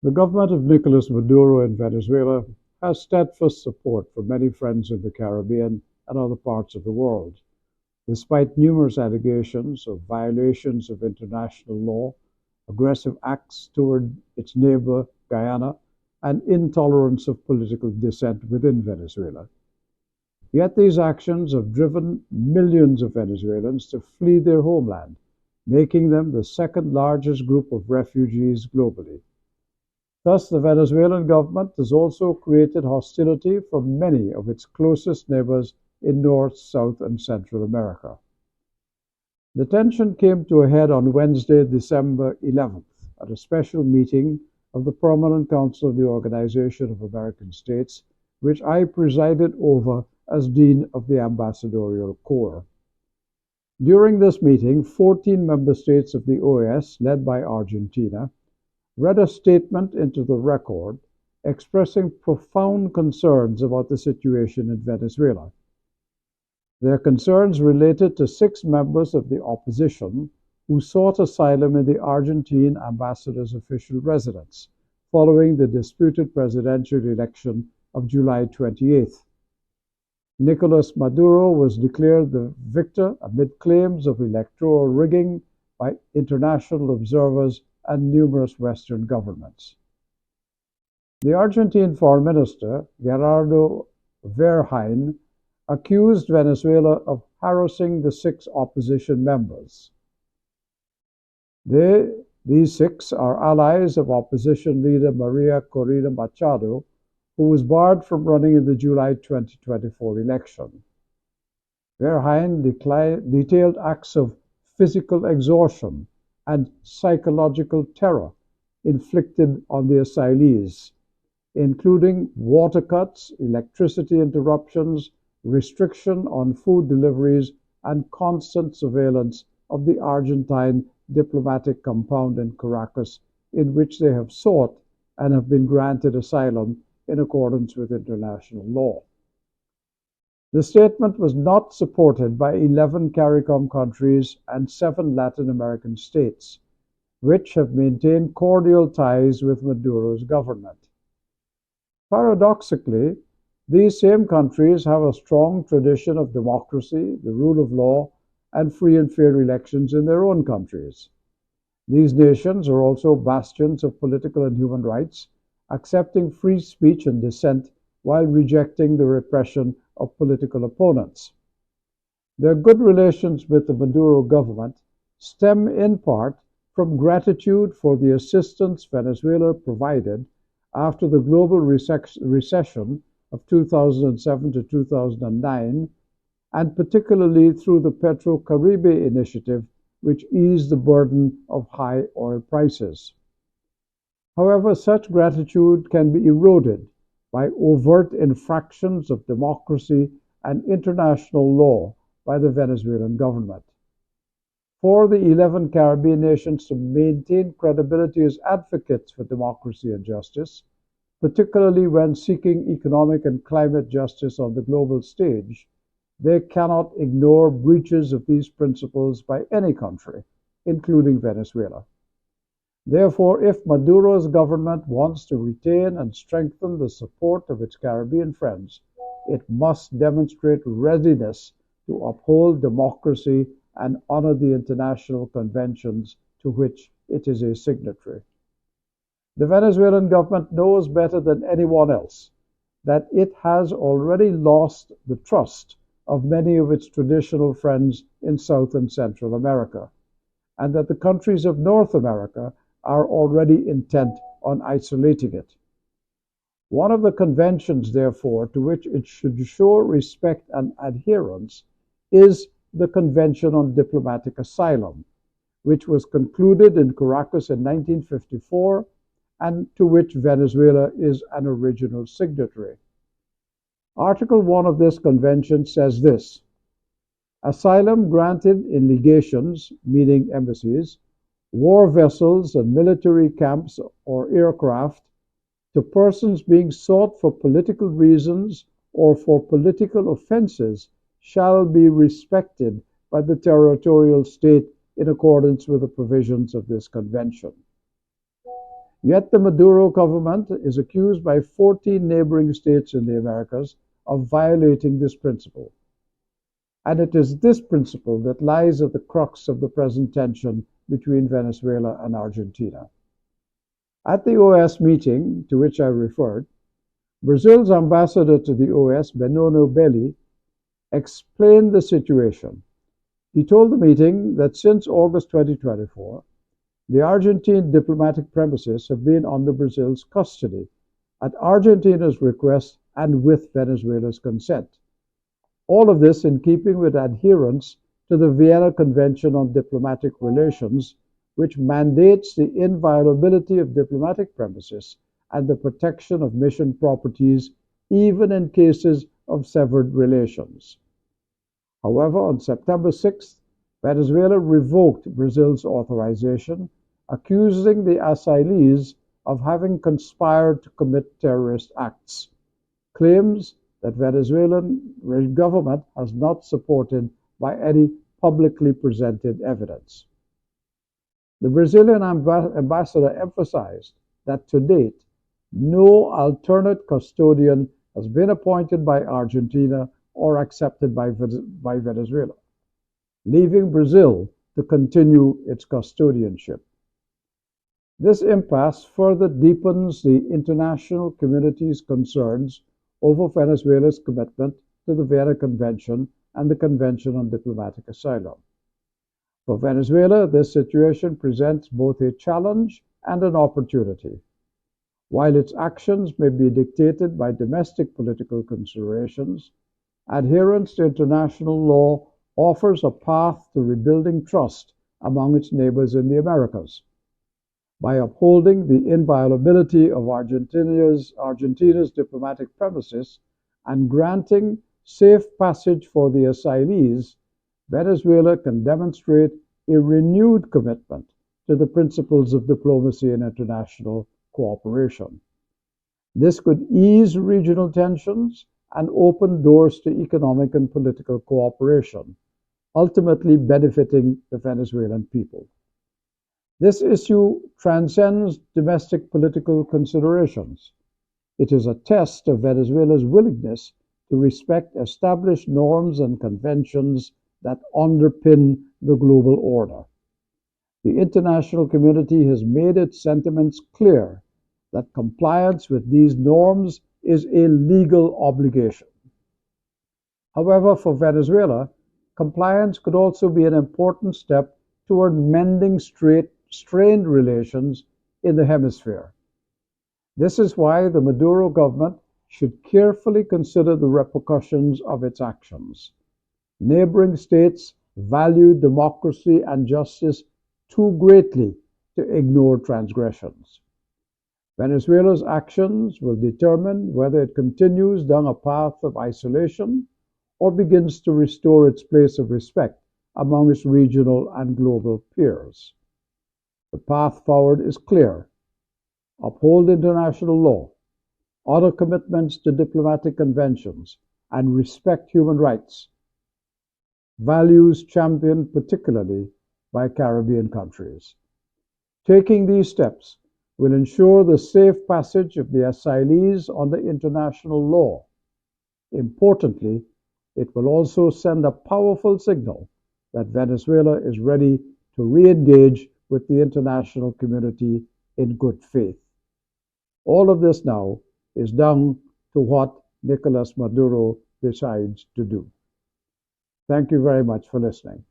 The government of Nicolas Maduro in Venezuela has steadfast support from many friends in the Caribbean and other parts of the world, despite numerous allegations of violations of international law, aggressive acts toward its neighbor Guyana, and intolerance of political dissent within Venezuela. Yet these actions have driven millions of Venezuelans to flee their homeland, making them the second largest group of refugees globally. Thus, the Venezuelan government has also created hostility from many of its closest neighbors in North, South, and Central America. The tension came to a head on Wednesday, December 11th, at a special meeting of the Permanent Council of the Organization of American States, which I presided over as Dean of the Ambassadorial Corps. During this meeting, 14 member states of the OAS, led by Argentina, read a statement into the record expressing profound concerns about the situation in Venezuela. Their concerns related to 6 members of the opposition who sought asylum in the Argentine ambassador's official residence following the disputed presidential election of July 28th. Nicolas Maduro was declared the victor amid claims of electoral rigging by international observers and numerous Western governments. The Argentine Foreign Minister, Gerardo Verheyen, accused Venezuela of harassing the 6 opposition members. These 6 are allies of opposition leader Maria Corina Machado, who was barred from running in the July 2024 election. Verheyen detailed acts of physical extortion and psychological terror inflicted on the asylees, including water cuts, electricity interruptions, restriction on food deliveries, and constant surveillance of the Argentine diplomatic compound in Caracas, in which they have sought and have been granted asylum in accordance with international law. The statement was not supported by 11 CARICOM countries and 7 Latin American states, which have maintained cordial ties with Maduro's government. Paradoxically, these same countries have a strong tradition of democracy, the rule of law, and free and fair elections in their own countries. These nations are also bastions of political and human rights, accepting free speech and dissent while rejecting the repression of political opponents. Their good relations with the Maduro government stem in part from gratitude for the assistance Venezuela provided after the global recession of 2007 to 2009, and particularly through the Petro-Caribe initiative, which eased the burden of high oil prices. However, such gratitude can be eroded by overt infractions of democracy and international law by the Venezuelan government. For the 11 Caribbean nations to maintain credibility as advocates for democracy and justice, particularly when seeking economic and climate justice on the global stage, they cannot ignore breaches of these principles by any country, including Venezuela. Therefore, if Maduro's government wants to retain and strengthen the support of its Caribbean friends, it must demonstrate readiness to uphold democracy and honor the international conventions to which it is a signatory. The Venezuelan government knows better than anyone else that it has already lost the trust of many of its traditional friends in South and Central America, and that the countries of North America are already intent on isolating it. One of the conventions, therefore, to which it should show respect and adherence is the Convention on Diplomatic Asylum, which was concluded in Caracas in 1954 and to which Venezuela is an original signatory. Article 1 of this convention says this: asylum granted in legations, meaning embassies, war vessels and military camps or aircraft to persons being sought for political reasons or for political offenses shall be respected by the territorial state in accordance with the provisions of this convention. Yet the Maduro government is accused by 14 neighboring states in the Americas of violating this principle. And it is this principle that lies at the crux of the present tension between Venezuela and Argentina. At the OAS meeting to which I referred, Brazil's ambassador to the OAS, Benigno Belli, explained the situation. He told the meeting that since August 2024, the Argentine diplomatic premises have been under Brazil's custody at Argentina's request and with Venezuela's consent. All of this in keeping with adherence to the Vienna Convention on Diplomatic Relations, which mandates the inviolability of diplomatic premises and the protection of mission properties, even in cases of severed relations. However, on September 6th, Venezuela revoked Brazil's authorization, accusing the asylees of having conspired to commit terrorist acts, claims that Venezuelan government has not supported by any publicly presented evidence. The Brazilian ambassador emphasized that to date, no alternate custodian has been appointed by Argentina or accepted by Venezuela, leaving Brazil to continue its custodianship. This impasse further deepens the international community's concerns over Venezuela's commitment to the Vienna Convention and the Convention on Diplomatic Asylum. For Venezuela, this situation presents both a challenge and an opportunity. While its actions may be dictated by domestic political considerations, adherence to international law offers a path to rebuilding trust among its neighbors in the Americas. By upholding the inviolability of Argentina's diplomatic premises and granting safe passage for the asylees, Venezuela can demonstrate a renewed commitment to the principles of diplomacy and international cooperation. This could ease regional tensions and open doors to economic and political cooperation, ultimately benefiting the Venezuelan people. This issue transcends domestic political considerations. It is a test of Venezuela's willingness to respect established norms and conventions that underpin the global order. The international community has made its sentiments clear that compliance with these norms is a legal obligation. However, for Venezuela, compliance could also be an important step toward mending strained relations in the hemisphere. This is why the Maduro government should carefully consider the repercussions of its actions. Neighboring states value democracy and justice too greatly to ignore transgressions. Venezuela's actions will determine whether it continues down a path of isolation or begins to restore its place of respect among its regional and global peers. The path forward is clear. Uphold international law, honor commitments to diplomatic conventions, and respect human rights, values championed particularly by Caribbean countries. Taking these steps will ensure the safe passage of the asylees under international law. Importantly, it will also send a powerful signal that Venezuela is ready to re-engage with the international community in good faith. All of this now is down to what Nicolas Maduro decides to do. Thank you very much for listening.